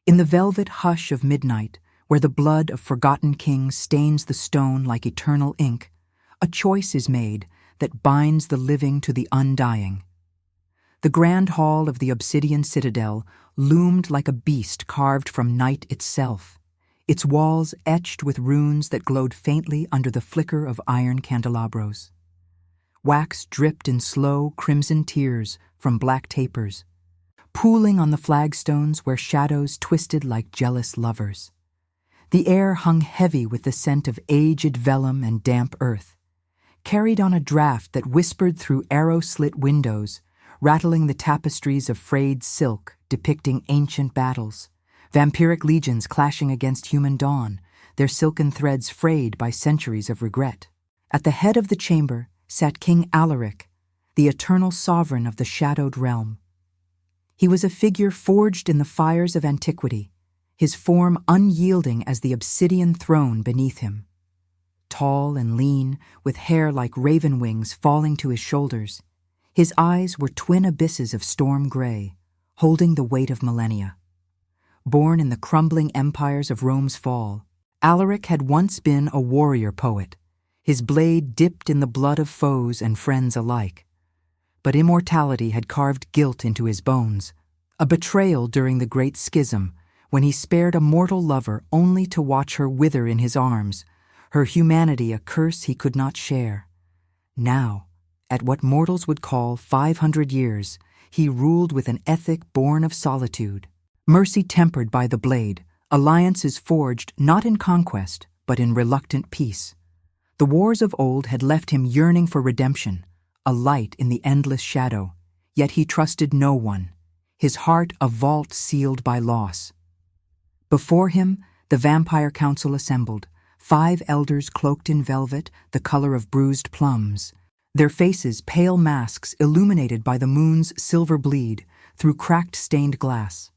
In the velvet hush of midnight, where the blood of forgotten kings stains the stone like eternal ink, a choice is made that binds the living to the undying. The grand hall of the obsidian citadel loomed like a beast carved from night itself, its walls etched with runes that glowed faintly under the flicker of iron candelabros. Wax dripped in slow, crimson tears from black tapers, pooling on the flagstones where shadows twisted like jealous lovers. The air hung heavy with the scent of aged vellum and damp earth, carried on a draught that whispered through arrow-slit windows, rattling the tapestries of frayed silk depicting ancient battles, vampiric legions clashing against human dawn, their silken threads frayed by centuries of regret. At the head of the chamber sat King Alaric, the eternal sovereign of the shadowed realm. He was a figure forged in the fires of antiquity, his form unyielding as the obsidian throne beneath him. Tall and lean, with hair like raven wings falling to his shoulders, his eyes were twin abysses of storm gray, holding the weight of millennia. Born in the crumbling empires of Rome's fall, Alaric had once been a warrior poet, his blade dipped in the blood of foes and friends alike. But immortality had carved guilt into his bones, a betrayal during the Great Schism, when he spared a mortal lover only to watch her wither in his arms, her humanity a curse he could not share. Now, at what mortals would call 500 years, he ruled with an ethic born of solitude, mercy tempered by the blade, alliances forged not in conquest, but in reluctant peace. The wars of old had left him yearning for redemption, a light in the endless shadow, yet he trusted no one, his heart a vault sealed by loss. Before him, the vampire council assembled, 5 elders cloaked in velvet, the color of bruised plums, their faces pale masks illuminated by the moon's silver bleed through cracked stained glass.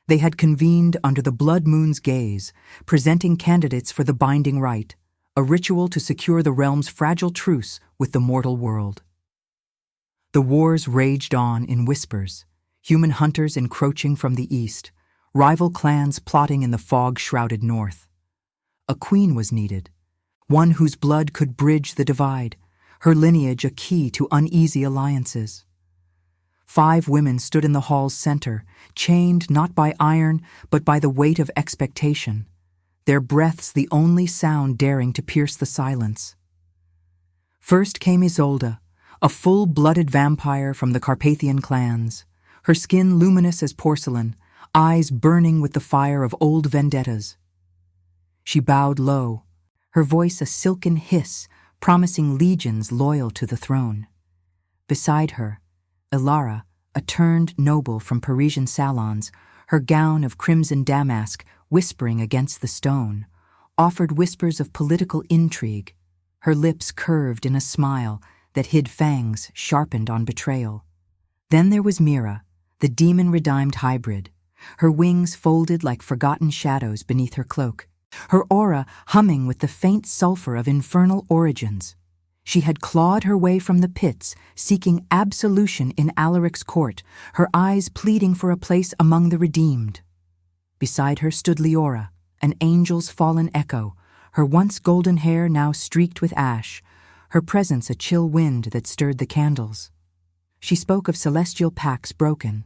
They had convened under the blood moon's gaze, presenting candidates for the binding rite, a ritual to secure the realm's fragile truce with the mortal world. The wars raged on in whispers, human hunters encroaching from the east, rival clans plotting in the fog-shrouded north. A queen was needed, one whose blood could bridge the divide, her lineage a key to uneasy alliances. 5 women stood in the hall's center, chained not by iron, but by the weight of expectation, their breaths the only sound daring to pierce the silence. First came Isolde, a full-blooded vampire from the Carpathian clans, her skin luminous as porcelain, eyes burning with the fire of old vendettas. She bowed low, her voice a silken hiss, promising legions loyal to the throne. Beside her, Ilara, a turned noble from Parisian salons, her gown of crimson damask whispering against the stone, offered whispers of political intrigue, her lips curved in a smile that hid fangs sharpened on betrayal. Then there was Mira, the demon-redeemed hybrid, her wings folded like forgotten shadows beneath her cloak, her aura humming with the faint sulfur of infernal origins. She had clawed her way from the pits, seeking absolution in Alaric's court, her eyes pleading for a place among the redeemed. Beside her stood Leora, an angel's fallen echo, her once golden hair now streaked with ash, her presence a chill wind that stirred the candles. She spoke of celestial pacts broken,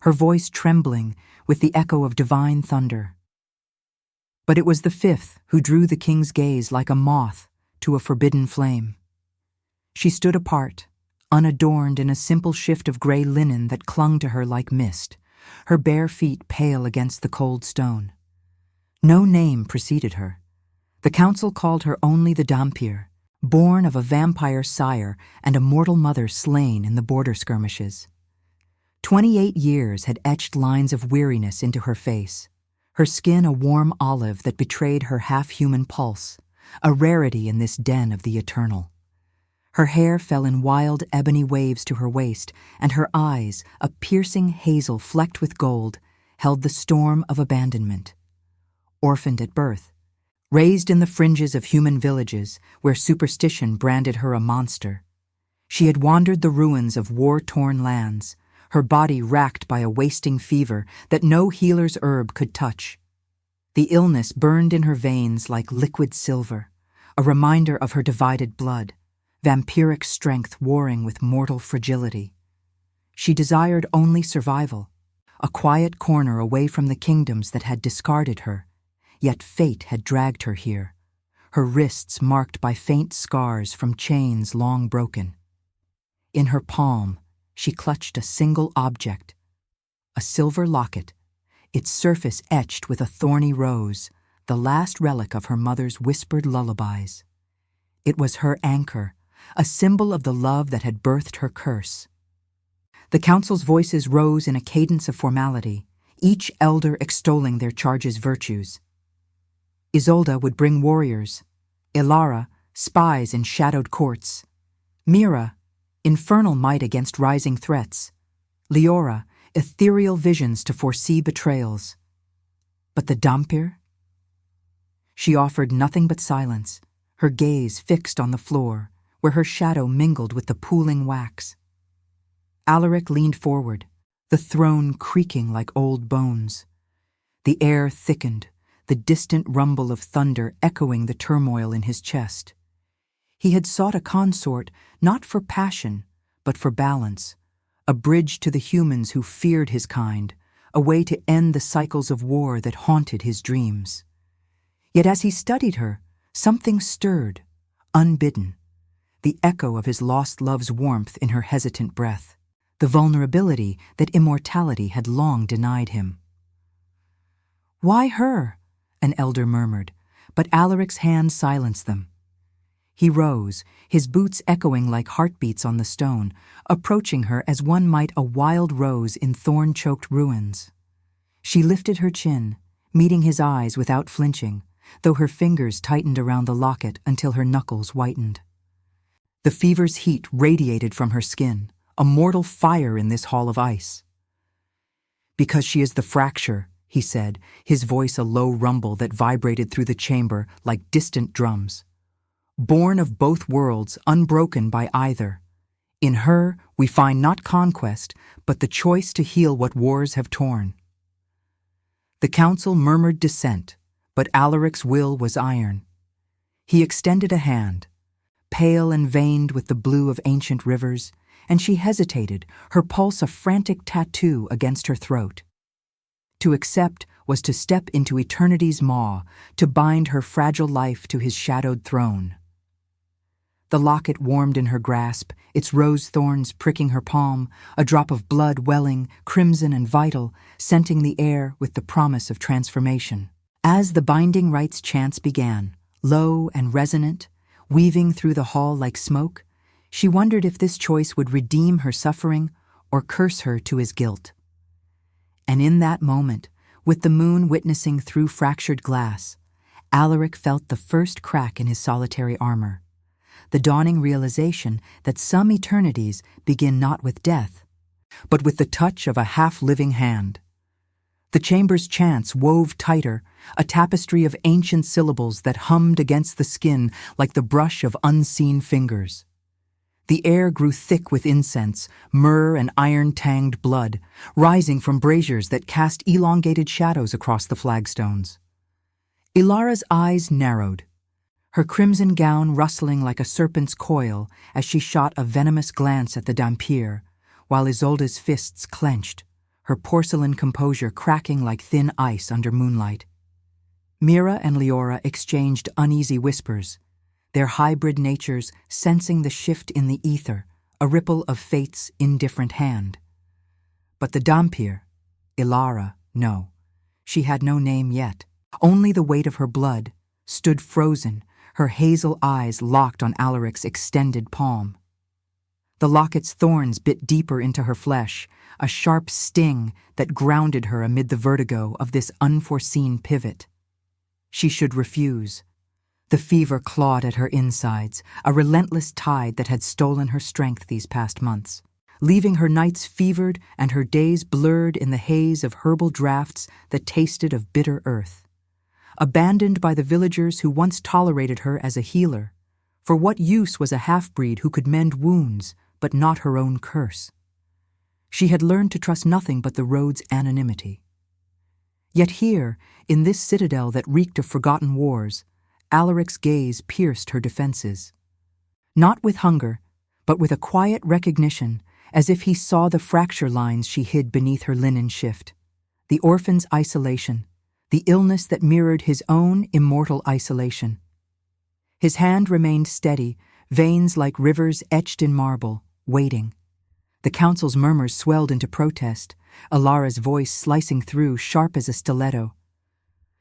her voice trembling with the echo of divine thunder. But it was the 5th who drew the king's gaze like a moth to a forbidden flame. She stood apart, unadorned in a simple shift of gray linen that clung to her like mist, her bare feet pale against the cold stone. No name preceded her. The council called her only the Dhampir, born of a vampire sire and a mortal mother slain in the border skirmishes. 28 years had etched lines of weariness into her face, her skin a warm olive that betrayed her half-human pulse, a rarity in this den of the eternal. Her hair fell in wild ebony waves to her waist, and her eyes, a piercing hazel flecked with gold, held the storm of abandonment. Orphaned at birth, raised in the fringes of human villages where superstition branded her a monster, she had wandered the ruins of war-torn lands, her body racked by a wasting fever that no healer's herb could touch. The illness burned in her veins like liquid silver, a reminder of her divided blood, vampiric strength warring with mortal fragility. She desired only survival, a quiet corner away from the kingdoms that had discarded her, yet fate had dragged her here, her wrists marked by faint scars from chains long broken. In her palm, she clutched a single object, a silver locket, its surface etched with a thorny rose, the last relic of her mother's whispered lullabies. It was her anchor, a symbol of the love that had birthed her curse. The council's voices rose in a cadence of formality, each elder extolling their charge's virtues. Isolde would bring warriors, Ilara, spies in shadowed courts, Mira, infernal might against rising threats, Leora, ethereal visions to foresee betrayals. But the Dhampir? She offered nothing but silence, her gaze fixed on the floor, where her shadow mingled with the pooling wax. Alaric leaned forward, the throne creaking like old bones. The air thickened, the distant rumble of thunder echoing the turmoil in his chest. He had sought a consort not for passion, but for balance, a bridge to the humans who feared his kind, a way to end the cycles of war that haunted his dreams. Yet as he studied her, something stirred, unbidden, the echo of his lost love's warmth in her hesitant breath, the vulnerability that immortality had long denied him. "Why her?" an elder murmured, but Alaric's hand silenced them. He rose, his boots echoing like heartbeats on the stone, approaching her as one might a wild rose in thorn-choked ruins. She lifted her chin, meeting his eyes without flinching, though her fingers tightened around the locket until her knuckles whitened. The fever's heat radiated from her skin, a mortal fire in this hall of ice. "Because she is the fracture," he said, his voice a low rumble that vibrated through the chamber like distant drums. "Born of both worlds, unbroken by either. In her we find not conquest, but the choice to heal what wars have torn." The council murmured dissent, but Alaric's will was iron. He extended a hand, pale and veined with the blue of ancient rivers, and she hesitated, her pulse a frantic tattoo against her throat. To accept was to step into eternity's maw, to bind her fragile life to his shadowed throne. The locket warmed in her grasp, its rose thorns pricking her palm, a drop of blood welling, crimson and vital, scenting the air with the promise of transformation. As the binding rites chants began, low and resonant, weaving through the hall like smoke, she wondered if this choice would redeem her suffering or curse her to his guilt. And in that moment, with the moon witnessing through fractured glass, Alaric felt the first crack in his solitary armor, the dawning realization that some eternities begin not with death, but with the touch of a half-living hand. The chamber's chants wove tighter, a tapestry of ancient syllables that hummed against the skin like the brush of unseen fingers. The air grew thick with incense, myrrh and iron-tanged blood, rising from braziers that cast elongated shadows across the flagstones. Ilara's eyes narrowed, her crimson gown rustling like a serpent's coil as she shot a venomous glance at the Dhampir, while Isolde's fists clenched, her porcelain composure cracking like thin ice under moonlight. Mira and Leora exchanged uneasy whispers, their hybrid natures sensing the shift in the ether, a ripple of fate's indifferent hand. But the Dhampir, Ilara, no. She had no name yet. Only the weight of her blood, stood frozen, her hazel eyes locked on Alaric's extended palm. The locket's thorns bit deeper into her flesh, a sharp sting that grounded her amid the vertigo of this unforeseen pivot. She should refuse. The fever clawed at her insides, a relentless tide that had stolen her strength these past months, leaving her nights fevered and her days blurred in the haze of herbal draughts that tasted of bitter earth. Abandoned by the villagers who once tolerated her as a healer, for what use was a half-breed who could mend wounds but not her own curse? She had learned to trust nothing but the road's anonymity. Yet here, in this citadel that reeked of forgotten wars, Alaric's gaze pierced her defenses. Not with hunger, but with a quiet recognition, as if he saw the fracture lines she hid beneath her linen shift, the orphan's isolation, the illness that mirrored his own immortal isolation. His hand remained steady, veins like rivers etched in marble, waiting. The council's murmurs swelled into protest, Alara's voice slicing through, sharp as a stiletto.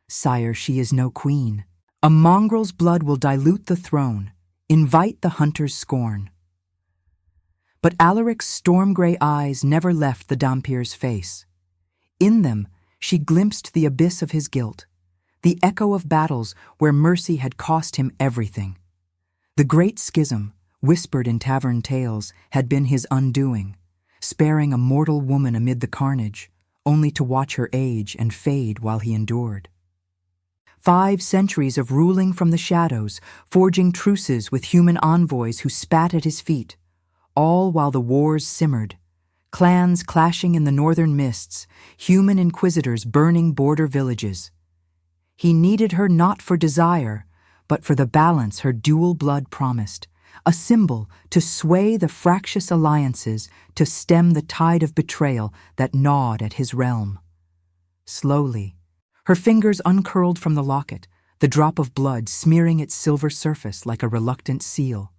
"Sire, she is no queen. A mongrel's blood will dilute the throne, invite the hunter's scorn." But Alaric's storm-gray eyes never left the Dhampir's face. In them, she glimpsed the abyss of his guilt, the echo of battles where mercy had cost him everything. The great schism, whispered in tavern tales, had been his undoing, sparing a mortal woman amid the carnage, only to watch her age and fade while he endured. 5 centuries of ruling from the shadows, forging truces with human envoys who spat at his feet, all while the wars simmered, clans clashing in the northern mists, human inquisitors burning border villages. He needed her not for desire, but for the balance her dual blood promised, a symbol to sway the fractious alliances, to stem the tide of betrayal that gnawed at his realm. Slowly, her fingers uncurled from the locket, the drop of blood smearing its silver surface like a reluctant seal.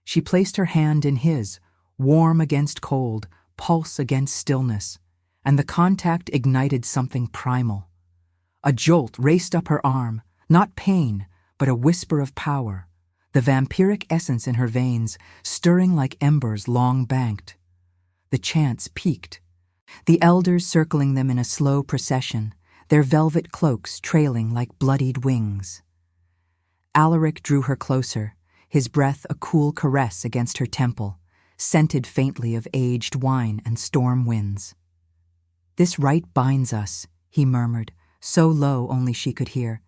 She placed her hand in his, warm against cold, pulse against stillness, and the contact ignited something primal. A jolt raced up her arm, not pain, but a whisper of power, the vampiric essence in her veins stirring like embers long banked. The chants peaked, the elders circling them in a slow procession, their velvet cloaks trailing like bloodied wings. Alaric drew her closer, his breath a cool caress against her temple, scented faintly of aged wine and storm winds. "This rite binds us," he murmured, so low only she could hear.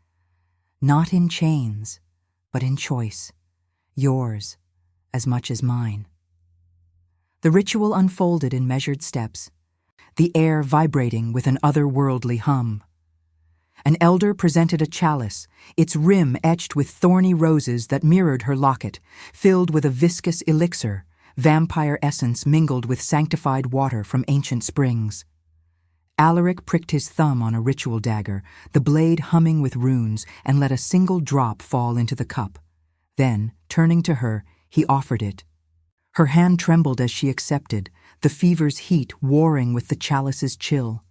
"Not in chains, but in choice, yours as much as mine." The ritual unfolded in measured steps, the air vibrating with an otherworldly hum. An elder presented a chalice, its rim etched with thorny roses that mirrored her locket, filled with a viscous elixir, vampire essence mingled with sanctified water from ancient springs. Alaric pricked his thumb on a ritual dagger, the blade humming with runes, and let a single drop fall into the cup. Then, turning to her, he offered it. Her hand trembled as she accepted, the fever's heat warring with the chalice's chill.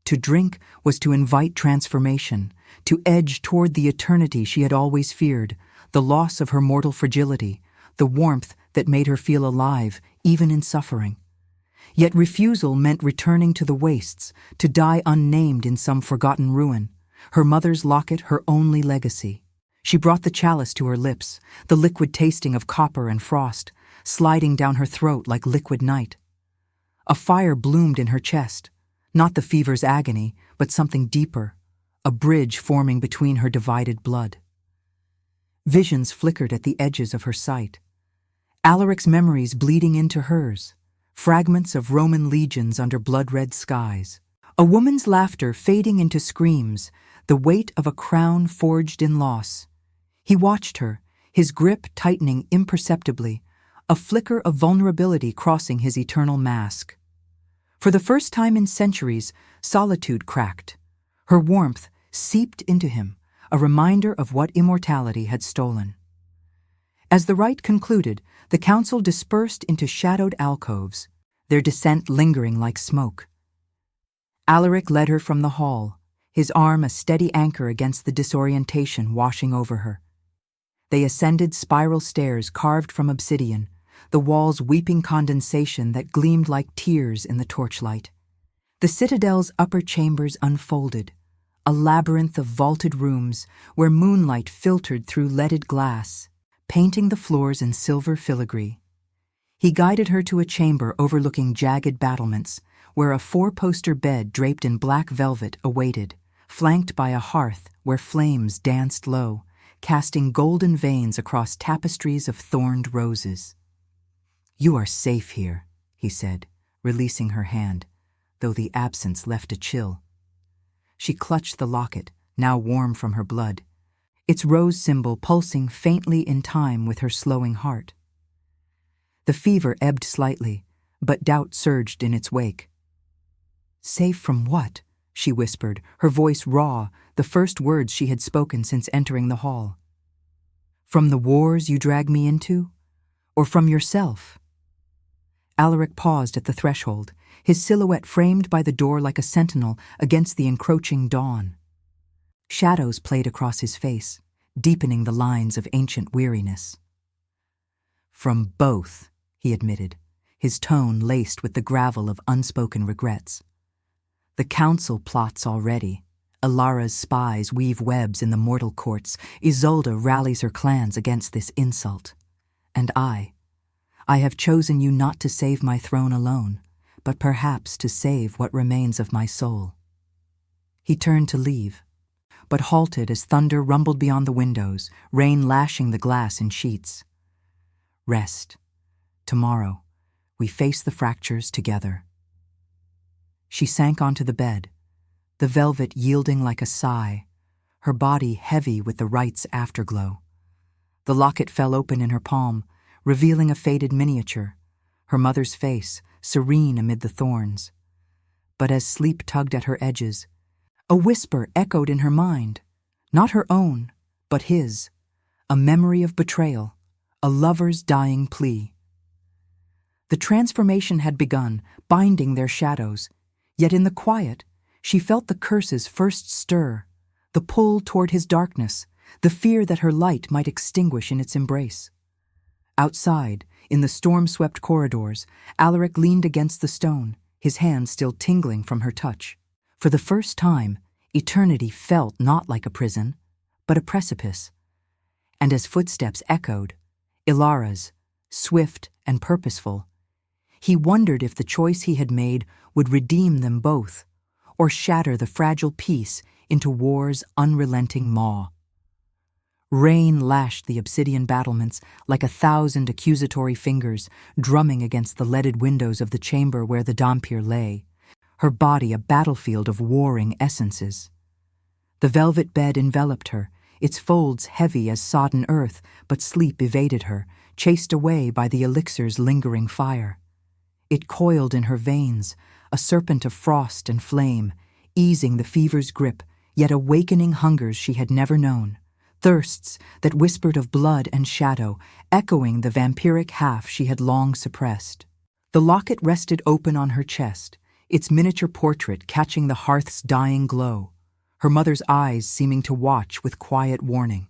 To drink was to invite transformation, to edge toward the eternity she had always feared, the loss of her mortal fragility, the warmth that made her feel alive, even in suffering. Yet refusal meant returning to the wastes, to die unnamed in some forgotten ruin, her mother's locket her only legacy. She brought the chalice to her lips, the liquid tasting of copper and frost, sliding down her throat like liquid night. A fire bloomed in her chest, not the fever's agony, but something deeper, a bridge forming between her divided blood. Visions flickered at the edges of her sight. Alaric's memories bleeding into hers, fragments of Roman legions under blood-red skies. A woman's laughter fading into screams, the weight of a crown forged in loss. He watched her, his grip tightening imperceptibly, a flicker of vulnerability crossing his eternal mask. For the first time in centuries, solitude cracked. Her warmth seeped into him, a reminder of what immortality had stolen. As the rite concluded, the council dispersed into shadowed alcoves, their descent lingering like smoke. Alaric led her from the hall, his arm a steady anchor against the disorientation washing over her. They ascended spiral stairs carved from obsidian, the walls weeping condensation that gleamed like tears in the torchlight. The citadel's upper chambers unfolded, a labyrinth of vaulted rooms where moonlight filtered through leaded glass, painting the floors in silver filigree. He guided her to a chamber overlooking jagged battlements, where a 4-poster bed draped in black velvet awaited, flanked by a hearth where flames danced low, casting golden veins across tapestries of thorned roses. "You are safe here," he said, releasing her hand, though the absence left a chill. She clutched the locket, now warm from her blood, its rose symbol pulsing faintly in time with her slowing heart. The fever ebbed slightly, but doubt surged in its wake. "Safe from what?" she whispered, her voice raw, the first words she had spoken since entering the hall. "From the wars you drag me into? Or from yourself?" Alaric paused at the threshold, his silhouette framed by the door like a sentinel against the encroaching dawn. Shadows played across his face, deepening the lines of ancient weariness. "From both," he admitted, his tone laced with the gravel of unspoken regrets. "The council plots already. Ilara's spies weave webs in the mortal courts. Isolde rallies her clans against this insult. And I have chosen you not to save my throne alone, but perhaps to save what remains of my soul." He turned to leave, but halted as thunder rumbled beyond the windows, rain lashing the glass in sheets. "Rest. Tomorrow, we face the fractures together." She sank onto the bed, the velvet yielding like a sigh, her body heavy with the rite's afterglow. The locket fell open in her palm, revealing a faded miniature, her mother's face serene amid the thorns. But as sleep tugged at her edges, a whisper echoed in her mind, not her own, but his, a memory of betrayal, a lover's dying plea. The transformation had begun, binding their shadows, yet in the quiet, she felt the curses first stir, the pull toward his darkness, the fear that her light might extinguish in its embrace. Outside, in the storm-swept corridors, Alaric leaned against the stone, his hand still tingling from her touch. For the first time, eternity felt not like a prison, but a precipice. And as footsteps echoed, Ilara's, swift and purposeful, he wondered if the choice he had made would redeem them both, or shatter the fragile peace into war's unrelenting maw. Rain lashed the obsidian battlements like 1,000 accusatory fingers, drumming against the leaded windows of the chamber where the Dhampir lay, her body a battlefield of warring essences. The velvet bed enveloped her, its folds heavy as sodden earth, but sleep evaded her, chased away by the elixir's lingering fire. It coiled in her veins, a serpent of frost and flame, easing the fever's grip, yet awakening hungers she had never known, thirsts that whispered of blood and shadow, echoing the vampiric half she had long suppressed. The locket rested open on her chest, its miniature portrait catching the hearth's dying glow, her mother's eyes seeming to watch with quiet warning.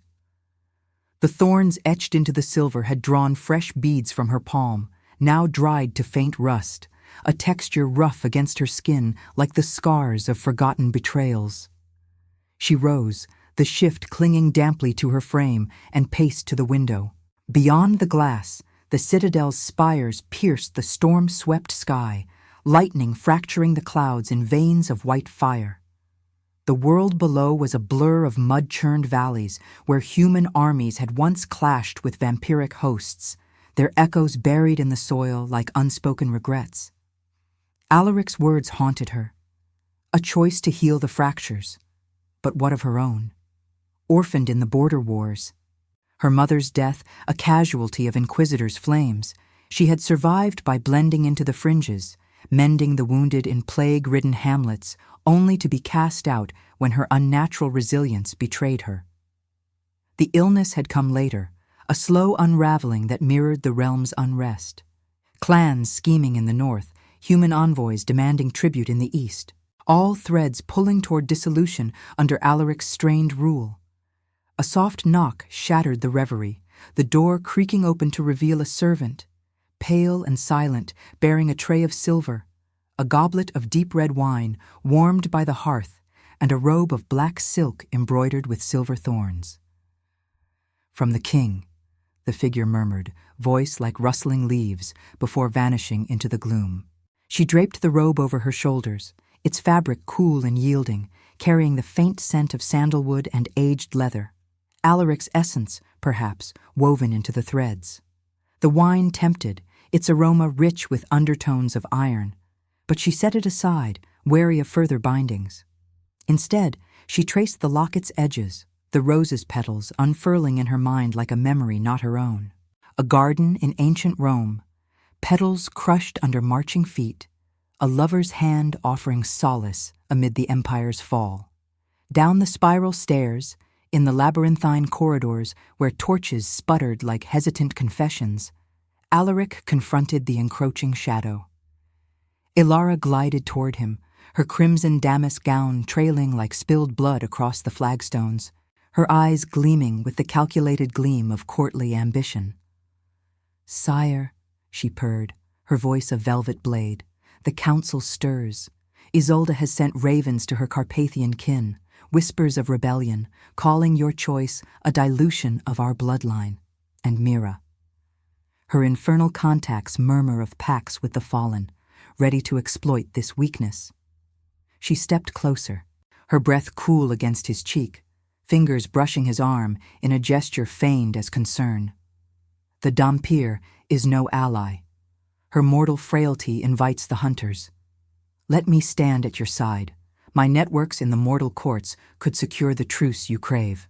The thorns etched into the silver had drawn fresh beads from her palm, now dried to faint rust, a texture rough against her skin like the scars of forgotten betrayals. She rose, the shift clinging damply to her frame, and paced to the window. Beyond the glass, the citadel's spires pierced the storm-swept sky, lightning fracturing the clouds in veins of white fire. The world below was a blur of mud-churned valleys where human armies had once clashed with vampiric hosts, their echoes buried in the soil like unspoken regrets. Alaric's words haunted her. A choice to heal the fractures, but what of her own? Orphaned in the border wars. Her mother's death, a casualty of Inquisitor's flames, she had survived by blending into the fringes, mending the wounded in plague-ridden hamlets, only to be cast out when her unnatural resilience betrayed her. The illness had come later, a slow unraveling that mirrored the realm's unrest. Clans scheming in the north, human envoys demanding tribute in the east, all threads pulling toward dissolution under Alaric's strained rule. A soft knock shattered the reverie, the door creaking open to reveal a servant, pale and silent, bearing a tray of silver, a goblet of deep red wine warmed by the hearth, and a robe of black silk embroidered with silver thorns. "From the king," the figure murmured, voice like rustling leaves, before vanishing into the gloom. She draped the robe over her shoulders, its fabric cool and yielding, carrying the faint scent of sandalwood and aged leather. Alaric's essence, perhaps, woven into the threads. The wine tempted, its aroma rich with undertones of iron, But she set it aside, wary of further bindings. Instead, she traced the locket's edges, the rose's petals unfurling in her mind like a memory not her own. A garden in ancient Rome, petals crushed under marching feet, a lover's hand offering solace amid the empire's fall. Down the spiral stairs, in the labyrinthine corridors where torches sputtered like hesitant confessions, Alaric confronted the encroaching shadow. Ilara glided toward him, her crimson damask gown trailing like spilled blood across the flagstones, her eyes gleaming with the calculated gleam of courtly ambition. "Sire," she purred, her voice a velvet blade, "the council stirs. Isolde has sent ravens to her Carpathian kin, whispers of rebellion, calling your choice a dilution of our bloodline, and Mira." Her infernal contacts murmur of pacts with the fallen, ready to exploit this weakness. She stepped closer, her breath cool against his cheek, fingers brushing his arm in a gesture feigned as concern. The Dhampir is no ally. Her mortal frailty invites the hunters. Let me stand at your side. My networks in the mortal courts could secure the truce you crave.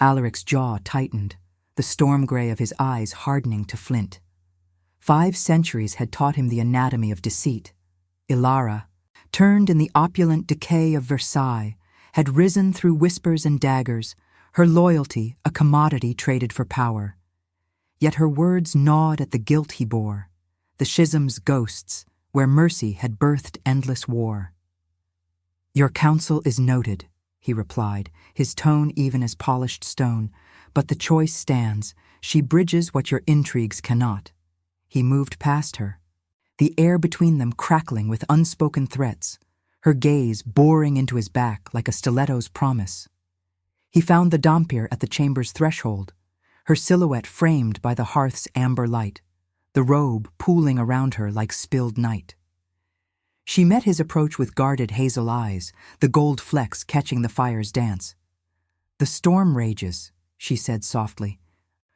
Alaric's jaw tightened, the storm gray of his eyes hardening to flint. 5 centuries had taught him the anatomy of deceit. Ilara, turned in the opulent decay of Versailles, had risen through whispers and daggers, her loyalty a commodity traded for power. Yet her words gnawed at the guilt he bore, the schism's ghosts, where mercy had birthed endless war. "Your counsel is noted," he replied, his tone even as polished stone, "but the choice stands. She bridges what your intrigues cannot." He moved past her, the air between them crackling with unspoken threats, her gaze boring into his back like a stiletto's promise. He found the Dhampir at the chamber's threshold, her silhouette framed by the hearth's amber light, the robe pooling around her like spilled night. She met his approach with guarded hazel eyes, the gold flecks catching the fire's dance. "The storm rages," she said softly,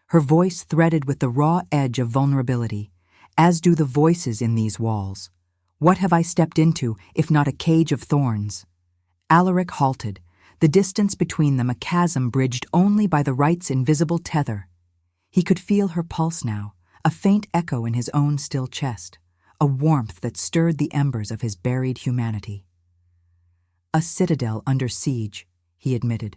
her voice threaded with the raw edge of vulnerability, "as do the voices in these walls. What have I stepped into, if not a cage of thorns?" Alaric halted, the distance between them a chasm bridged only by the right's invisible tether. He could feel her pulse now, a faint echo in his own still chest, a warmth that stirred the embers of his buried humanity. "A citadel under siege," he admitted,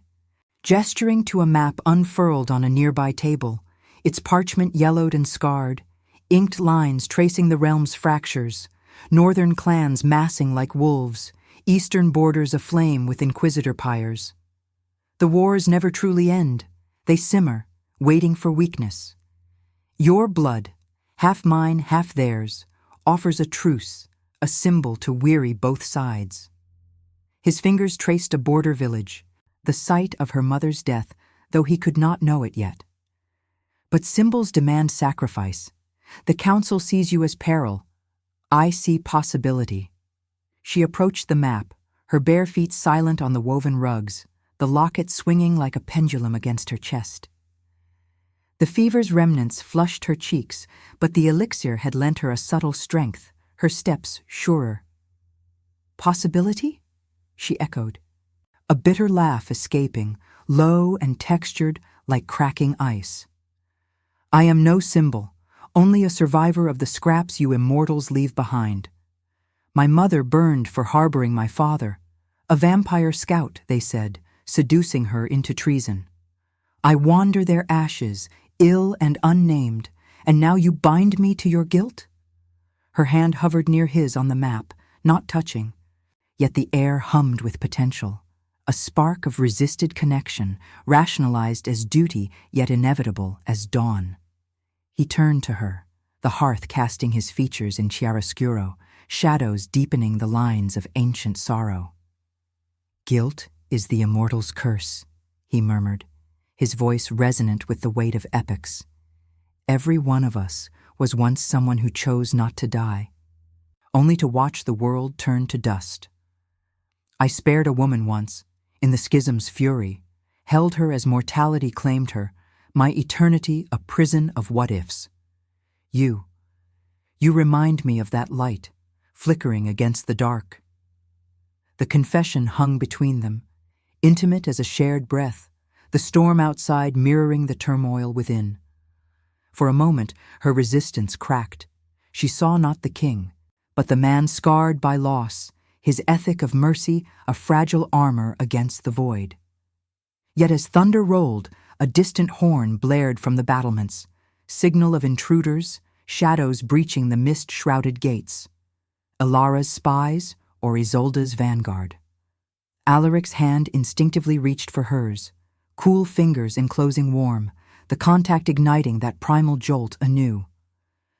gesturing to a map unfurled on a nearby table, its parchment yellowed and scarred, inked lines tracing the realm's fractures, northern clans massing like wolves, eastern borders aflame with inquisitor pyres. The wars never truly end. They simmer, waiting for weakness. Your blood, half mine, half theirs, offers a truce, a symbol to weary both sides. His fingers traced a border village, the site of her mother's death, though he could not know it yet. But symbols demand sacrifice. The council sees you as peril. I see possibility. She approached the map, her bare feet silent on the woven rugs, the locket swinging like a pendulum against her chest. The fever's remnants flushed her cheeks, but the elixir had lent her a subtle strength, her steps surer. "Possibility?" she echoed, a bitter laugh escaping, low and textured like cracking ice. "I am no symbol, only a survivor of the scraps you immortals leave behind. My mother burned for harboring my father, a vampire scout, they said, seducing her into treason. I wander their ashes, ill and unnamed, and now you bind me to your guilt?" Her hand hovered near his on the map, not touching, yet the air hummed with potential, a spark of resisted connection, rationalized as duty, yet inevitable as dawn. He turned to her, the hearth casting his features in chiaroscuro, shadows deepening the lines of ancient sorrow. "Guilt is the immortal's curse," he murmured, his voice resonant with the weight of epics. "Every one of us was once someone who chose not to die, only to watch the world turn to dust. I spared a woman once, in the schism's fury, held her as mortality claimed her, my eternity a prison of what-ifs. You remind me of that light, flickering against the dark. The confession hung between them, intimate as a shared breath, the storm outside mirroring the turmoil within. For a moment, her resistance cracked. She saw not the king, but the man scarred by loss, his ethic of mercy a fragile armor against the void. Yet as thunder rolled, a distant horn blared from the battlements, signal of intruders, shadows breaching the mist-shrouded gates. Ilara's spies or Isolde's vanguard. Alaric's hand instinctively reached for hers, cool fingers enclosing warm, the contact igniting that primal jolt anew.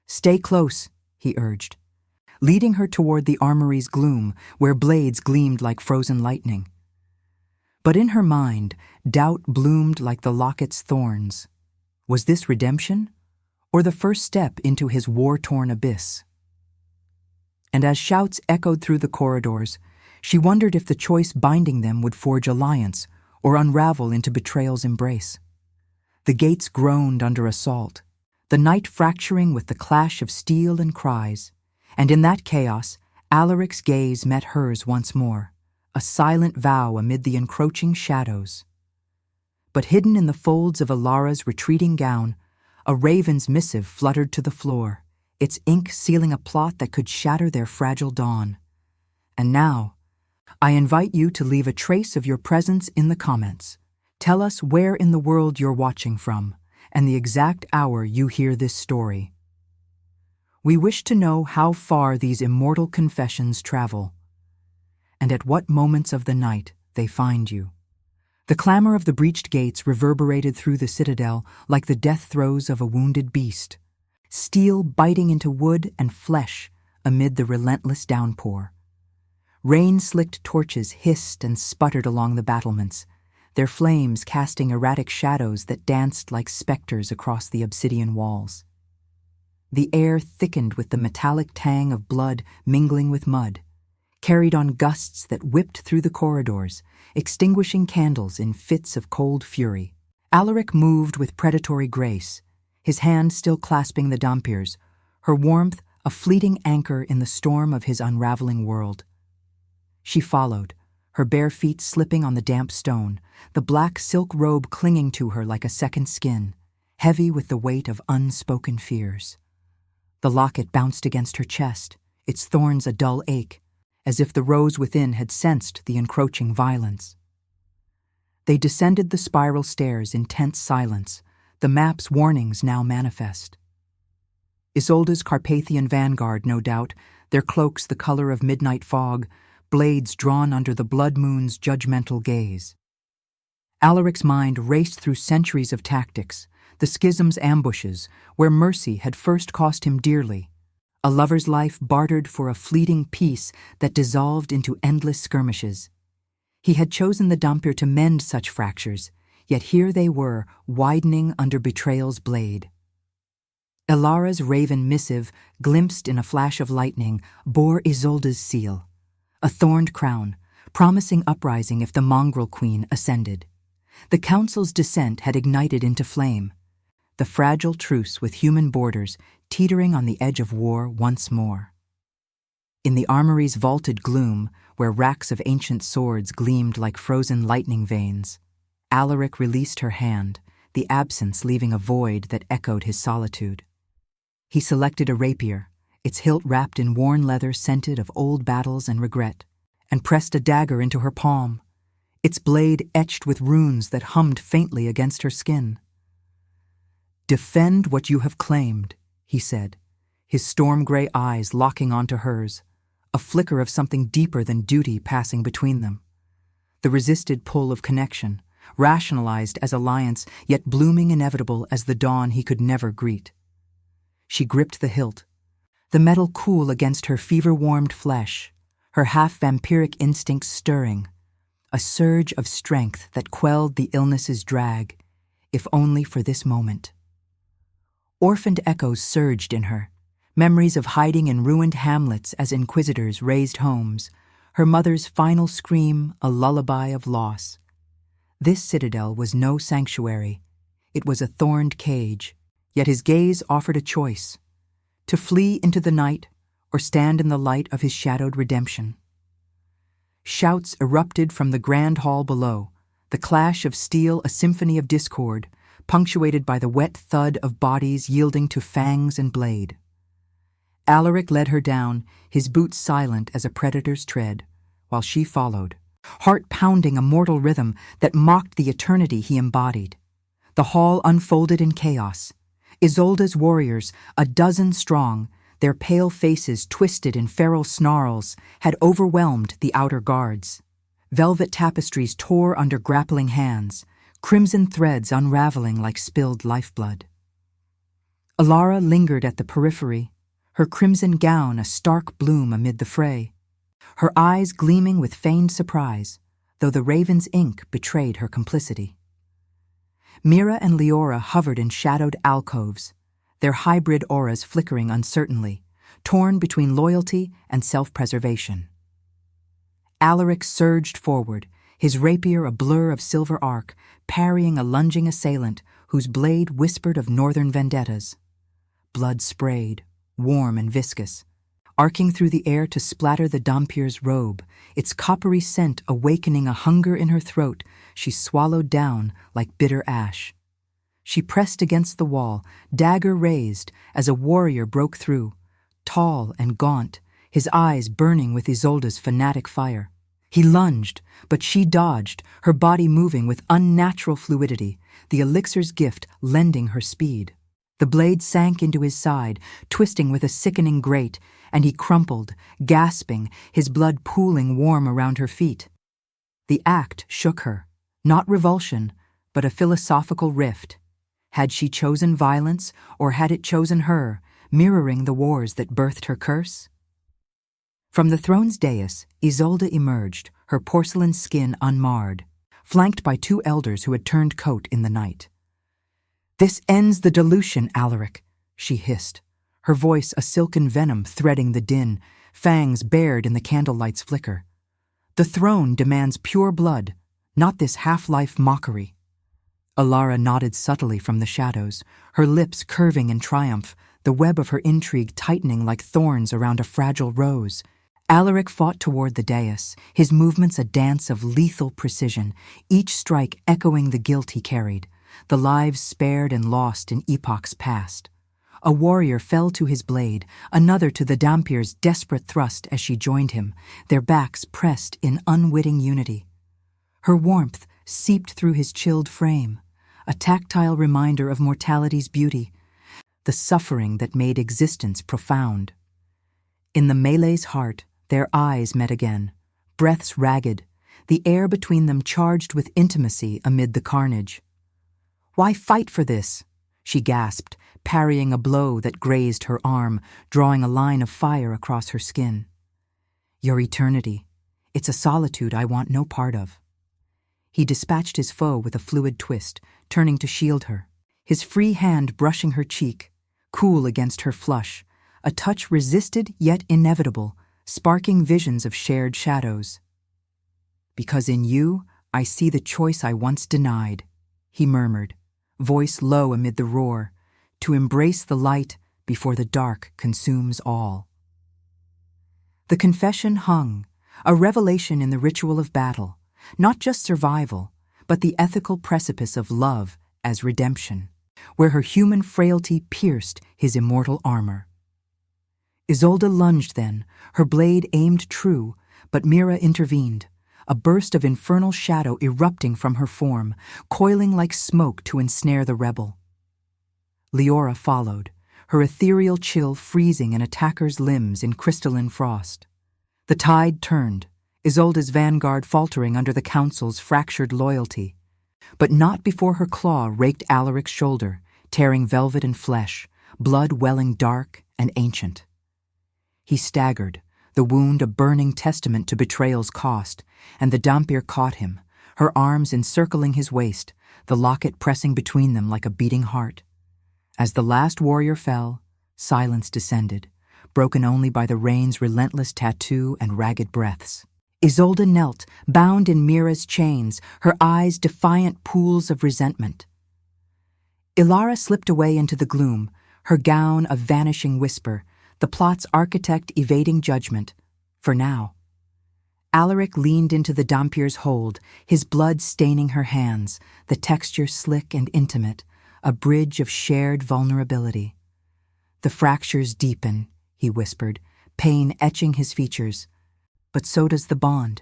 "Stay close," he urged, leading her toward the armory's gloom where blades gleamed like frozen lightning. But in her mind, doubt bloomed like the locket's thorns. Was this redemption, or the first step into his war-torn abyss? And as shouts echoed through the corridors, she wondered if the choice binding them would forge alliance or unravel into betrayal's embrace. The gates groaned under assault, the night fracturing with the clash of steel and cries, and in that chaos, Alaric's gaze met hers once more, a silent vow amid the encroaching shadows. But hidden in the folds of Ilara's retreating gown, a raven's missive fluttered to the floor, its ink sealing a plot that could shatter their fragile dawn. And now, I invite you to leave a trace of your presence in the comments. Tell us where in the world you're watching from, and the exact hour you hear this story. We wish to know how far these immortal confessions travel, and at what moments of the night they find you. The clamor of the breached gates reverberated through the citadel like the death throes of a wounded beast, steel biting into wood and flesh amid the relentless downpour. Rain-slicked torches hissed and sputtered along the battlements, their flames casting erratic shadows that danced like specters across the obsidian walls. The air thickened with the metallic tang of blood mingling with mud, carried on gusts that whipped through the corridors, extinguishing candles in fits of cold fury. Alaric moved with predatory grace, his hand still clasping the Dhampir's, her warmth a fleeting anchor in the storm of his unraveling world. She followed, her bare feet slipping on the damp stone, the black silk robe clinging to her like a second skin, heavy with the weight of unspoken fears. The locket bounced against her chest, its thorns a dull ache, as if the rose within had sensed the encroaching violence. They descended the spiral stairs in tense silence, the map's warnings now manifest. Isolde's Carpathian vanguard, no doubt, their cloaks the color of midnight fog, blades drawn under the blood moon's judgmental gaze. Alaric's mind raced through centuries of tactics, the schism's ambushes, where mercy had first cost him dearly, a lover's life bartered for a fleeting peace that dissolved into endless skirmishes. He had chosen the Dhampir to mend such fractures, yet here they were, widening under betrayal's blade. Ilara's raven missive, glimpsed in a flash of lightning, bore Isolde's seal, a thorned crown, promising uprising if the mongrel queen ascended. The council's descent had ignited into flame, the fragile truce with human borders teetering on the edge of war once more. In the armory's vaulted gloom, where racks of ancient swords gleamed like frozen lightning veins, Alaric released her hand, the absence leaving a void that echoed his solitude. He selected a rapier, its hilt wrapped in worn leather scented of old battles and regret, and pressed a dagger into her palm, its blade etched with runes that hummed faintly against her skin. "Defend what you have claimed," he said, his storm-gray eyes locking onto hers, a flicker of something deeper than duty passing between them. The resisted pull of connection, rationalized as alliance, yet blooming inevitable as the dawn he could never greet. She gripped the hilt, the metal cool against her fever-warmed flesh, her half-vampiric instincts stirring, a surge of strength that quelled the illness's drag, if only for this moment. Orphaned echoes surged in her, memories of hiding in ruined hamlets as inquisitors razed homes, her mother's final scream a lullaby of loss. This citadel was no sanctuary. It was a thorned cage, yet his gaze offered a choice: to flee into the night or stand in the light of his shadowed redemption. Shouts erupted from the grand hall below, the clash of steel a symphony of discord, punctuated by the wet thud of bodies yielding to fangs and blade. Alaric led her down, his boots silent as a predator's tread, while she followed, heart pounding a mortal rhythm that mocked the eternity he embodied. The hall unfolded in chaos. Isolde's warriors, a dozen strong, their pale faces twisted in feral snarls, had overwhelmed the outer guards. Velvet tapestries tore under grappling hands, crimson threads unraveling like spilled lifeblood. Alara lingered at the periphery, her crimson gown a stark bloom amid the fray, her eyes gleaming with feigned surprise, though the raven's ink betrayed her complicity. Mira and Leora hovered in shadowed alcoves, their hybrid auras flickering uncertainly, torn between loyalty and self-preservation. Alaric surged forward, his rapier a blur of silver arc, parrying a lunging assailant whose blade whispered of northern vendettas. Blood sprayed, warm and viscous, arcing through the air to splatter the Dhampir's robe, its coppery scent awakening a hunger in her throat she swallowed down like bitter ash. She pressed against the wall, dagger raised, as a warrior broke through, tall and gaunt, his eyes burning with Isolde's fanatic fire. He lunged, but she dodged, her body moving with unnatural fluidity, the elixir's gift lending her speed. The blade sank into his side, twisting with a sickening grate, and he crumpled, gasping, his blood pooling warm around her feet. The act shook her, not revulsion, but a philosophical rift. Had she chosen violence, or had it chosen her, mirroring the wars that birthed her curse? From the throne's dais, Isolde emerged, her porcelain skin unmarred, flanked by two elders who had turned coat in the night. "This ends the dilution, Alaric," she hissed, her voice a silken venom threading the din, fangs bared in the candlelight's flicker. "The throne demands pure blood, not this half-life mockery." Alara nodded subtly from the shadows, her lips curving in triumph, the web of her intrigue tightening like thorns around a fragile rose. Alaric fought toward the dais, his movements a dance of lethal precision, each strike echoing the guilt he carried, the lives spared and lost in epochs past. A warrior fell to his blade, another to the Dhampir's desperate thrust as she joined him, their backs pressed in unwitting unity. Her warmth seeped through his chilled frame, a tactile reminder of mortality's beauty, the suffering that made existence profound. In the melee's heart, their eyes met again, breaths ragged, the air between them charged with intimacy amid the carnage. "Why fight for this?" she gasped, parrying a blow that grazed her arm, drawing a line of fire across her skin. "Your eternity. It's a solitude I want no part of." He dispatched his foe with a fluid twist, turning to shield her, his free hand brushing her cheek, cool against her flush, a touch resisted yet inevitable, sparking visions of shared shadows. "Because in you, I see the choice I once denied," he murmured, voice low amid the roar, "to embrace the light before the dark consumes all." The confession hung, a revelation in the ritual of battle, not just survival, but the ethical precipice of love as redemption, where her human frailty pierced his immortal armor. Isolde lunged then, her blade aimed true, but Mira intervened, a burst of infernal shadow erupting from her form, coiling like smoke to ensnare the rebel. Leora followed, her ethereal chill freezing an attacker's limbs in crystalline frost. The tide turned, Isolde's vanguard faltering under the council's fractured loyalty, but not before her claw raked Alaric's shoulder, tearing velvet and flesh, blood welling dark and ancient. He staggered, the wound a burning testament to betrayal's cost, and the Dhampir caught him, her arms encircling his waist, the locket pressing between them like a beating heart. As the last warrior fell, silence descended, broken only by the rain's relentless tattoo and ragged breaths. Isolde knelt, bound in Mira's chains, her eyes defiant pools of resentment. Ilara slipped away into the gloom, her gown a vanishing whisper, the plot's architect evading judgment, for now. Alaric leaned into the Dhampir's hold, his blood staining her hands, the texture slick and intimate, a bridge of shared vulnerability. "The fractures deepen," he whispered, pain etching his features. "But so does the bond.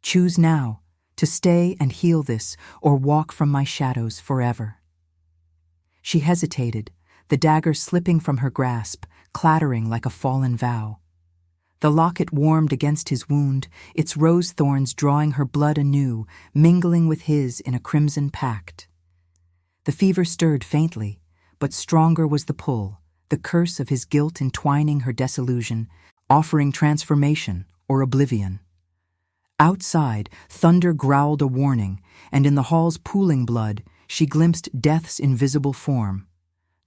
Choose now, to stay and heal this, or walk from my shadows forever." She hesitated, the dagger slipping from her grasp, clattering like a fallen vow. The locket warmed against his wound, its rose thorns drawing her blood anew, mingling with his in a crimson pact. The fever stirred faintly, but stronger was the pull, the curse of his guilt entwining her disillusion, offering transformation or oblivion. Outside, thunder growled a warning, and in the hall's pooling blood, she glimpsed death's invisible form.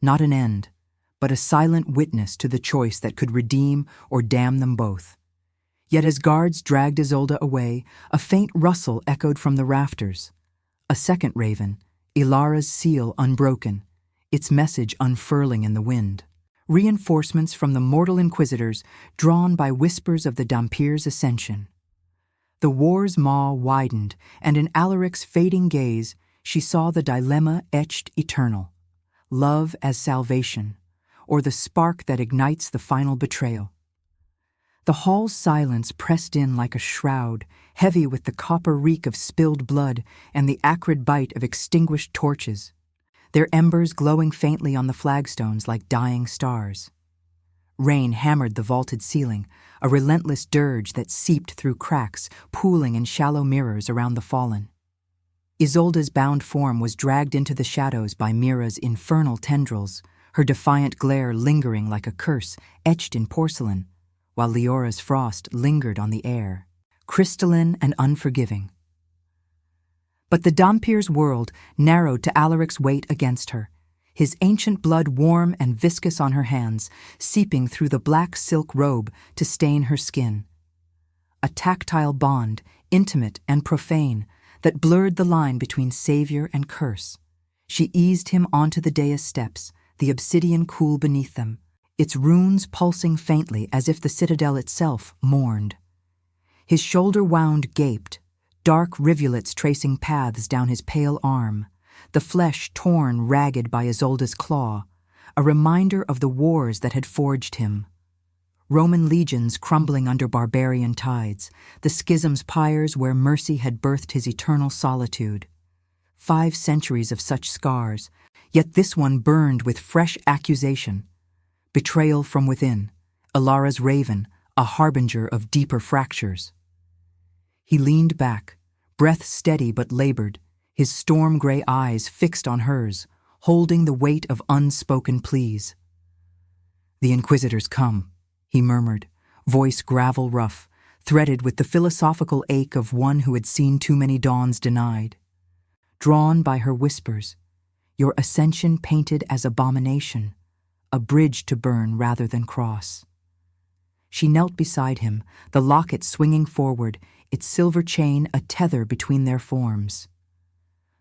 Not an end, but a silent witness to the choice that could redeem or damn them both. Yet as guards dragged Isolde away, a faint rustle echoed from the rafters. A second raven, Ilara's seal unbroken, its message unfurling in the wind. Reinforcements from the mortal inquisitors, drawn by whispers of the Dhampir's ascension. The war's maw widened, and in Alaric's fading gaze, she saw the dilemma etched eternal. Love as salvation, or the spark that ignites the final betrayal. The hall's silence pressed in like a shroud, heavy with the copper reek of spilled blood and the acrid bite of extinguished torches, their embers glowing faintly on the flagstones like dying stars. Rain hammered the vaulted ceiling, a relentless dirge that seeped through cracks, pooling in shallow mirrors around the fallen. Isolde's bound form was dragged into the shadows by Mira's infernal tendrils, her defiant glare lingering like a curse etched in porcelain, while Leora's frost lingered on the air, crystalline and unforgiving. But the Dhampir's world narrowed to Alaric's weight against her, his ancient blood warm and viscous on her hands, seeping through the black silk robe to stain her skin. A tactile bond, intimate and profane, that blurred the line between savior and curse. She eased him onto the dais steps, the obsidian cool beneath them, its runes pulsing faintly as if the citadel itself mourned. His shoulder wound gaped, dark rivulets tracing paths down his pale arm, the flesh torn ragged by Isolde's claw, a reminder of the wars that had forged him. Roman legions crumbling under barbarian tides, the schism's pyres where mercy had birthed his eternal solitude. 5 centuries of such scars, yet this one burned with fresh accusation. Betrayal from within, Ilara's raven, a harbinger of deeper fractures. He leaned back, breath steady but labored, his storm-gray eyes fixed on hers, holding the weight of unspoken pleas. "The Inquisitors come," he murmured, voice gravel rough, threaded with the philosophical ache of one who had seen too many dawns denied. Drawn by her whispers, your ascension painted as abomination, a bridge to burn rather than cross. She knelt beside him, the locket swinging forward, its silver chain a tether between their forms.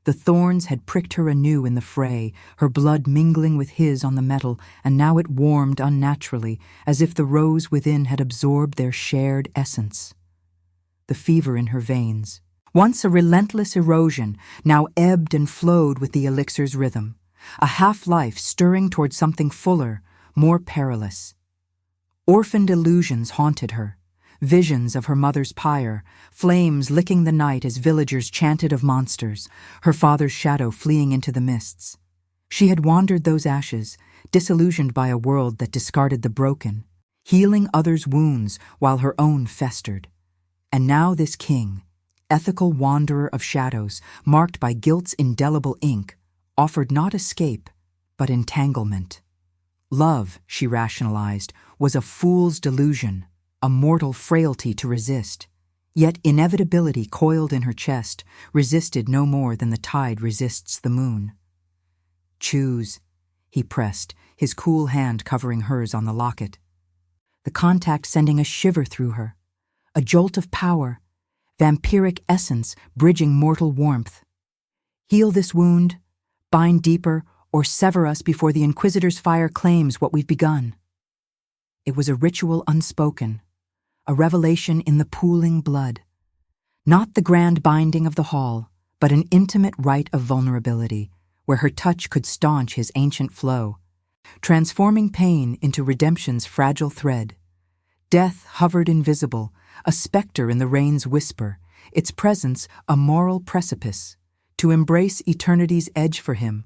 The thorns had pricked her anew in the fray, her blood mingling with his on the metal, and now it warmed unnaturally, as if the rose within had absorbed their shared essence. The fever in her veins, once a relentless erosion, now ebbed and flowed with the elixir's rhythm, a half-life stirring toward something fuller, more perilous. Orphaned illusions haunted her, visions of her mother's pyre, flames licking the night as villagers chanted of monsters, her father's shadow fleeing into the mists. She had wandered those ashes, disillusioned by a world that discarded the broken, healing others' wounds while her own festered. And now this king, ethical wanderer of shadows, marked by guilt's indelible ink, offered not escape, but entanglement. Love, she rationalized, was a fool's delusion, a mortal frailty to resist. Yet inevitability coiled in her chest, resisted no more than the tide resists the moon. "Choose," he pressed, his cool hand covering hers on the locket. The contact sending a shiver through her, a jolt of power, vampiric essence bridging mortal warmth. "Heal this wound, bind deeper, or sever us before the Inquisitor's fire claims what we've begun." It was a ritual unspoken, a revelation in the pooling blood. Not the grand binding of the hall, but an intimate rite of vulnerability, where her touch could staunch his ancient flow, transforming pain into redemption's fragile thread. Death hovered invisible, a specter in the rain's whisper, its presence a moral precipice, to embrace eternity's edge for him,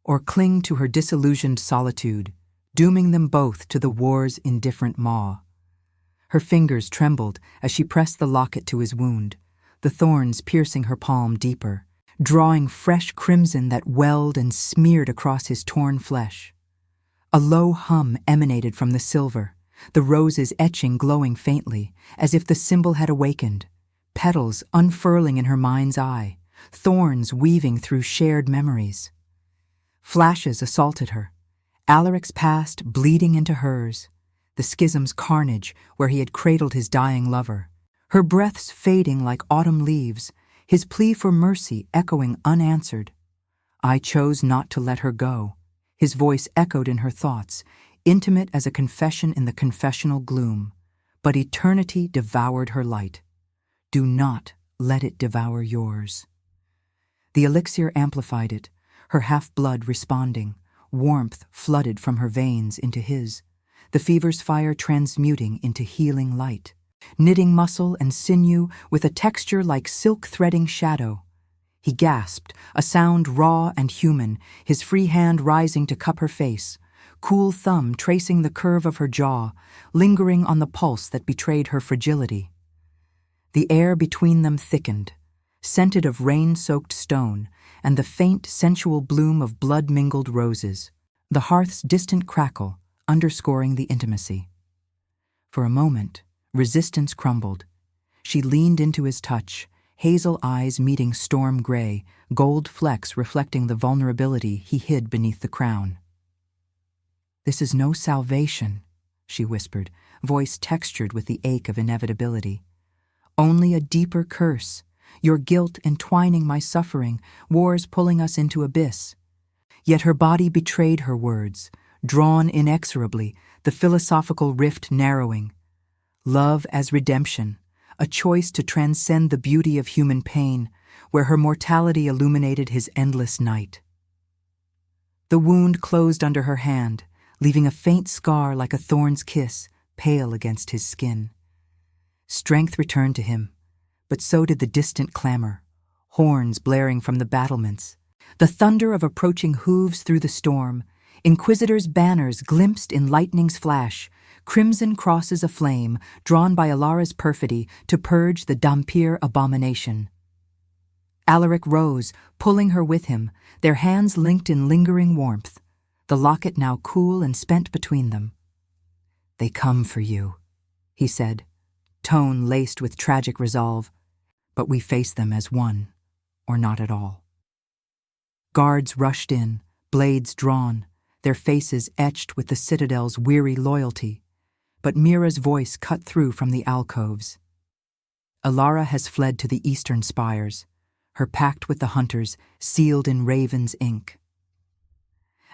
or cling to her disillusioned solitude, dooming them both to the war's indifferent maw. Her fingers trembled as she pressed the locket to his wound, the thorns piercing her palm deeper, drawing fresh crimson that welled and smeared across his torn flesh. A low hum emanated from the silver, the roses etching glowing faintly, as if the symbol had awakened, petals unfurling in her mind's eye, thorns weaving through shared memories. Flashes assaulted her, Alaric's past bleeding into hers, the schism's carnage where he had cradled his dying lover, her breaths fading like autumn leaves, his plea for mercy echoing unanswered. I chose not to let her go. His voice echoed in her thoughts, intimate as a confession in the confessional gloom. But eternity devoured her light. Do not let it devour yours. The elixir amplified it, her half-blood responding, warmth flooded from her veins into his, the fever's fire transmuting into healing light, knitting muscle and sinew with a texture like silk threading shadow. He gasped, a sound raw and human, his free hand rising to cup her face, cool thumb tracing the curve of her jaw, lingering on the pulse that betrayed her fragility. The air between them thickened, scented of rain-soaked stone and the faint, sensual bloom of blood-mingled roses, the hearth's distant crackle underscoring the intimacy. For a moment, resistance crumbled. She leaned into his touch, hazel eyes meeting storm gray, gold flecks reflecting the vulnerability he hid beneath the crown. This is no salvation, she whispered, voice textured with the ache of inevitability. Only a deeper curse, your guilt entwining my suffering, wars pulling us into abyss. Yet her body betrayed her words, drawn inexorably, the philosophical rift narrowing. Love as redemption, a choice to transcend the beauty of human pain, where her mortality illuminated his endless night. The wound closed under her hand, leaving a faint scar like a thorn's kiss, pale against his skin. Strength returned to him, but so did the distant clamor, horns blaring from the battlements, the thunder of approaching hooves through the storm, inquisitors' banners glimpsed in lightning's flash, crimson crosses aflame, drawn by Alara's perfidy to purge the Dhampir abomination. Alaric rose, pulling her with him, their hands linked in lingering warmth, the locket now cool and spent between them. They come for you, he said, tone laced with tragic resolve, but we face them as one, or not at all. Guards rushed in, blades drawn, their faces etched with the citadel's weary loyalty, but Mira's voice cut through from the alcoves. Alara has fled to the eastern spires, her pact with the hunters sealed in raven's ink.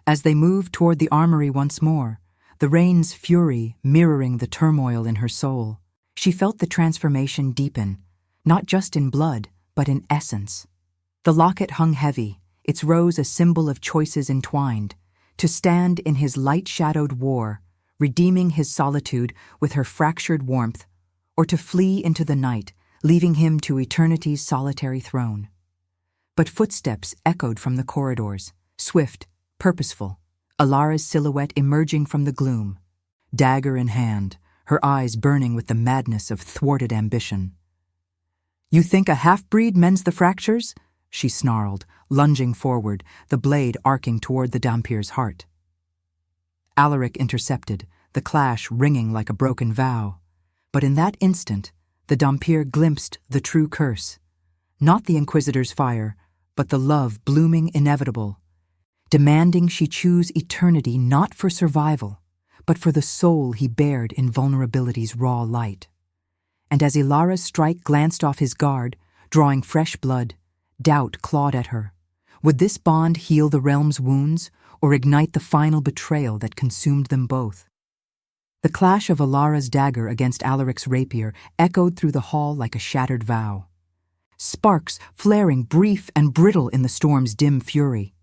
As they moved toward the armory once more, the rain's fury mirroring the turmoil in her soul, she felt the transformation deepen, not just in blood, but in essence. The locket hung heavy, its rose a symbol of choices entwined, to stand in his light-shadowed war, redeeming his solitude with her fractured warmth, or to flee into the night, leaving him to eternity's solitary throne. But footsteps echoed from the corridors, swift, purposeful, Alara's silhouette emerging from the gloom, dagger in hand, her eyes burning with the madness of thwarted ambition. You think a half-breed mends the fractures? She snarled, lunging forward, the blade arcing toward the Dhampir's heart. Alaric intercepted, the clash ringing like a broken vow. But in that instant, the Dhampir glimpsed the true curse. Not the Inquisitor's fire, but the love blooming inevitable, demanding she choose eternity not for survival, but for the soul he bared in vulnerability's raw light. And as Ilara's strike glanced off his guard, drawing fresh blood, doubt clawed at her. Would this bond heal the realm's wounds, or ignite the final betrayal that consumed them both? The clash of Alara's dagger against Alaric's rapier echoed through the hall like a shattered vow. Sparks flaring brief and brittle in the storm's dim fury.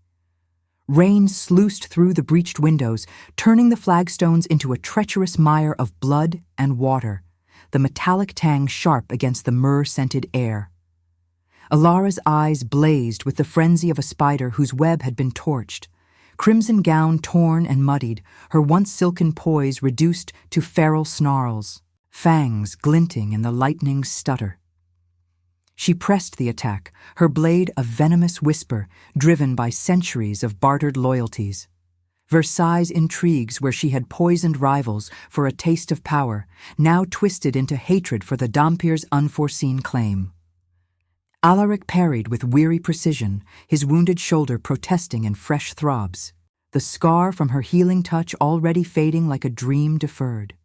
Rain sluiced through the breached windows, turning the flagstones into a treacherous mire of blood and water, the metallic tang sharp against the myrrh-scented air. Alara's eyes blazed with the frenzy of a spider whose web had been torched, crimson gown torn and muddied, her once silken poise reduced to feral snarls, fangs glinting in the lightning's stutter. She pressed the attack, her blade a venomous whisper, driven by centuries of bartered loyalties. Versailles intrigues where she had poisoned rivals for a taste of power, now twisted into hatred for the Dhampir's unforeseen claim. Alaric parried with weary precision, his wounded shoulder protesting in fresh throbs, the scar from her healing touch already fading like a dream deferred.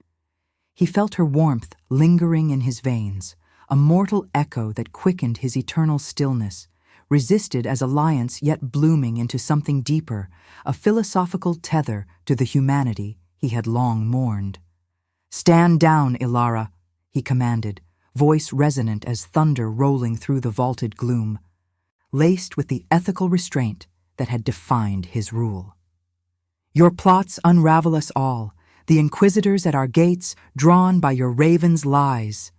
He felt her warmth lingering in his veins, a mortal echo that quickened his eternal stillness, resisted as alliance yet blooming into something deeper, a philosophical tether to the humanity he had long mourned. "Stand down, Ilara," he commanded, voice resonant as thunder rolling through the vaulted gloom, laced with the ethical restraint that had defined his rule. "Your plots unravel us all, the inquisitors at our gates drawn by your raven's lies."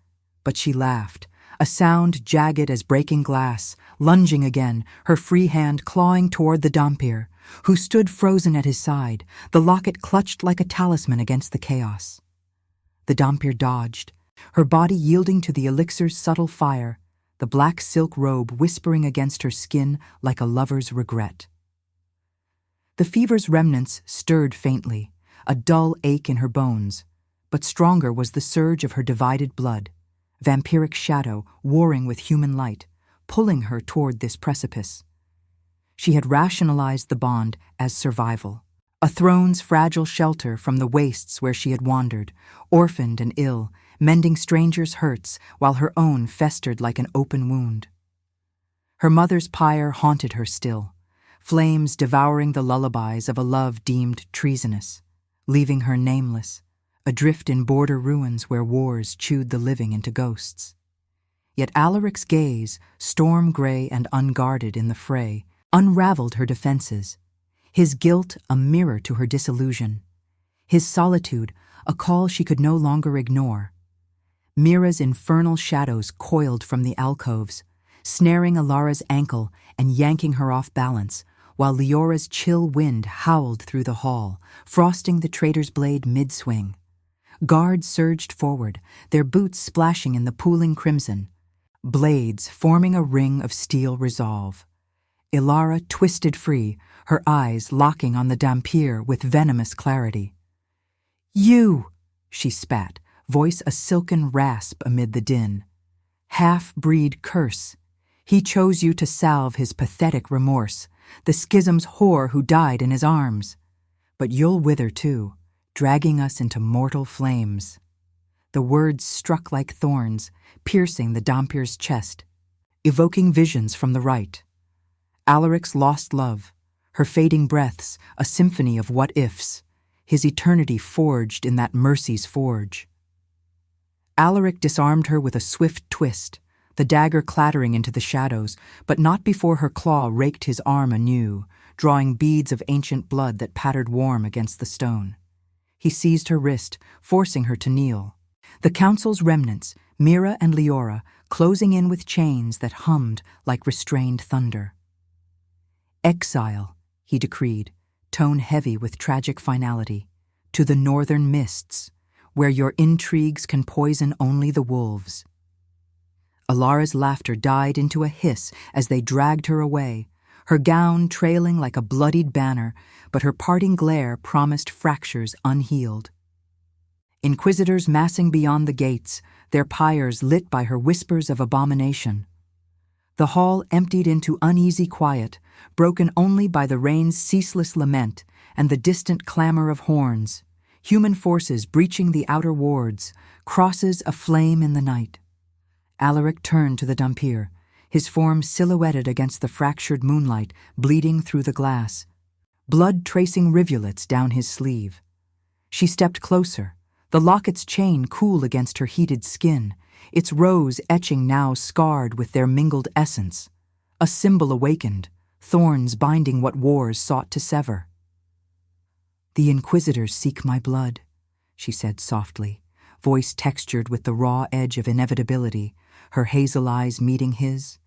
But she laughed, a sound jagged as breaking glass, lunging again, her free hand clawing toward the Dhampir, who stood frozen at his side, the locket clutched like a talisman against the chaos. The Dhampir dodged, her body yielding to the elixir's subtle fire, the black silk robe whispering against her skin like a lover's regret. The fever's remnants stirred faintly, a dull ache in her bones, but stronger was the surge of her divided blood, vampiric shadow warring with human light, pulling her toward this precipice. She had rationalized the bond as survival, a throne's fragile shelter from the wastes where she had wandered, orphaned and ill, mending strangers' hurts while her own festered like an open wound. Her mother's pyre haunted her still, flames devouring the lullabies of a love deemed treasonous, leaving her nameless, adrift in border ruins where wars chewed the living into ghosts. Yet Alaric's gaze, storm-gray and unguarded in the fray, unraveled her defenses, his guilt a mirror to her disillusion, his solitude a call she could no longer ignore. Mira's infernal shadows coiled from the alcoves, snaring Alara's ankle and yanking her off balance, while Leora's chill wind howled through the hall, frosting the traitor's blade mid-swing. Guards surged forward, their boots splashing in the pooling crimson, blades forming a ring of steel resolve. Ilara twisted free, her eyes locking on the Dhampir with venomous clarity. "You!" she spat, voice a silken rasp amid the din. "Half-breed curse. He chose you to salve his pathetic remorse, the schism's whore who died in his arms. But you'll wither too, dragging us into mortal flames." The words struck like thorns, piercing the Dhampir's chest, evoking visions from the right. Alaric's lost love, her fading breaths, a symphony of what-ifs, his eternity forged in that mercy's forge. Alaric disarmed her with a swift twist, the dagger clattering into the shadows, but not before her claw raked his arm anew, drawing beads of ancient blood that pattered warm against the stone. He seized her wrist, forcing her to kneel. The council's remnants, Mira and Leora, closing in with chains that hummed like restrained thunder. "Exile," he decreed, tone heavy with tragic finality, "to the northern mists, where your intrigues can poison only the wolves." Alara's laughter died into a hiss as they dragged her away, her gown trailing like a bloodied banner, but her parting glare promised fractures unhealed. Inquisitors massing beyond the gates, their pyres lit by her whispers of abomination. The hall emptied into uneasy quiet, broken only by the rain's ceaseless lament and the distant clamor of horns, human forces breaching the outer wards, crosses aflame in the night. Alaric turned to the Dhampir, his form silhouetted against the fractured moonlight, bleeding through the glass, blood tracing rivulets down his sleeve. She stepped closer, the locket's chain cool against her heated skin, its rose etching now scarred with their mingled essence. A symbol awakened, thorns binding what wars sought to sever. "The Inquisitors seek my blood," she said softly, voice textured with the raw edge of inevitability, her hazel eyes meeting his,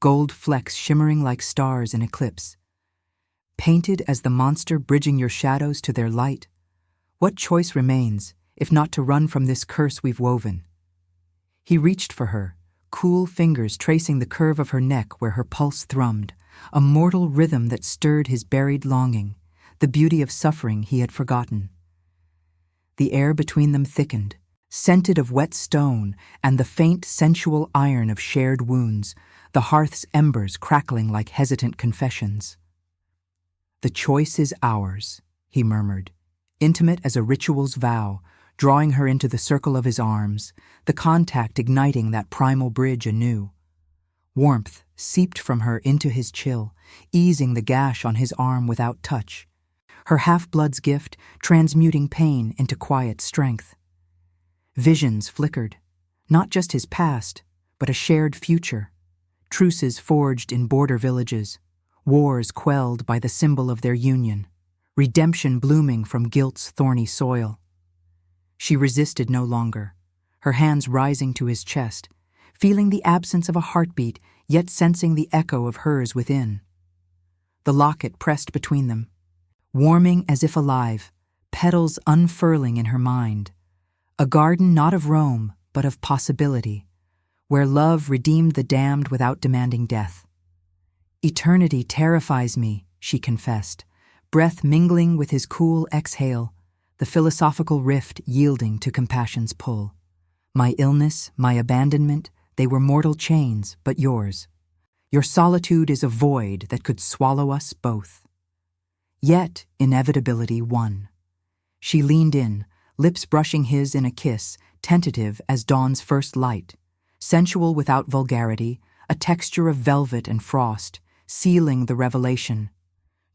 gold flecks shimmering like stars in eclipse. "Painted as the monster bridging your shadows to their light, what choice remains, if not to run from this curse we've woven?" He reached for her, cool fingers tracing the curve of her neck where her pulse thrummed, a mortal rhythm that stirred his buried longing, the beauty of suffering he had forgotten. The air between them thickened, scented of wet stone and the faint sensual iron of shared wounds, the hearth's embers crackling like hesitant confessions. "The choice is ours," he murmured, intimate as a ritual's vow, drawing her into the circle of his arms, the contact igniting that primal bridge anew. Warmth seeped from her into his chill, easing the gash on his arm without touch, her half-blood's gift transmuting pain into quiet strength. Visions flickered, not just his past, but a shared future, truces forged in border villages, wars quelled by the symbol of their union, redemption blooming from guilt's thorny soil. She resisted no longer, her hands rising to his chest, feeling the absence of a heartbeat, yet sensing the echo of hers within. The locket pressed between them, warming as if alive, petals unfurling in her mind. A garden not of Rome, but of possibility, where love redeemed the damned without demanding death. "Eternity terrifies me," she confessed, breath mingling with his cool exhale, the philosophical rift yielding to compassion's pull. "My illness, my abandonment, they were mortal chains, but yours. Your solitude is a void that could swallow us both." Yet inevitability won. She leaned in, lips brushing his in a kiss, tentative as dawn's first light, sensual without vulgarity, a texture of velvet and frost, sealing the revelation.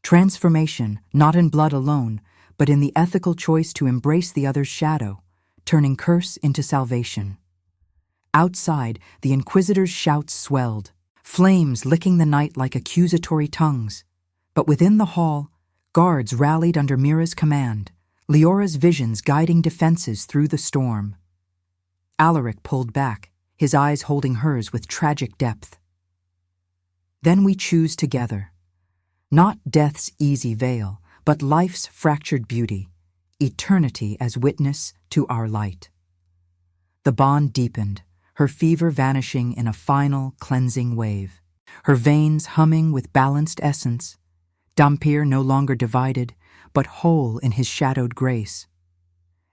Transformation, not in blood alone, but in the ethical choice to embrace the other's shadow, turning curse into salvation. Outside, the Inquisitor's shouts swelled, flames licking the night like accusatory tongues. But within the hall, guards rallied under Mira's command, Leora's visions guiding defenses through the storm. Alaric pulled back, his eyes holding hers with tragic depth. "Then we choose together. Not death's easy veil, but life's fractured beauty, eternity as witness to our light." The bond deepened, her fever vanishing in a final, cleansing wave, her veins humming with balanced essence, Dhampir no longer divided, but whole in his shadowed grace.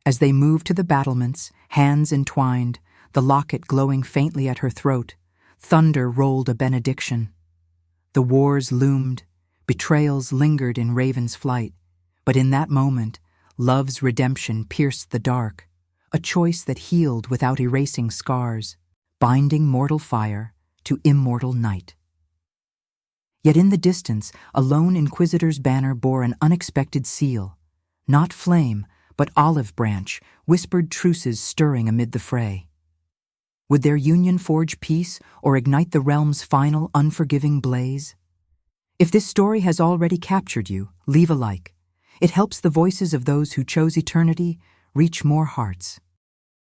As they moved to the battlements, hands entwined, the locket glowing faintly at her throat, thunder rolled a benediction. The wars loomed, betrayals lingered in Raven's flight, but in that moment, love's redemption pierced the dark, a choice that healed without erasing scars, binding mortal fire to immortal night. Yet in the distance, a lone Inquisitor's banner bore an unexpected seal, not flame, but olive branch, whispered truces stirring amid the fray. Would their union forge peace or ignite the realm's final unforgiving blaze? If this story has already captured you, leave a like. It helps the voices of those who chose eternity reach more hearts.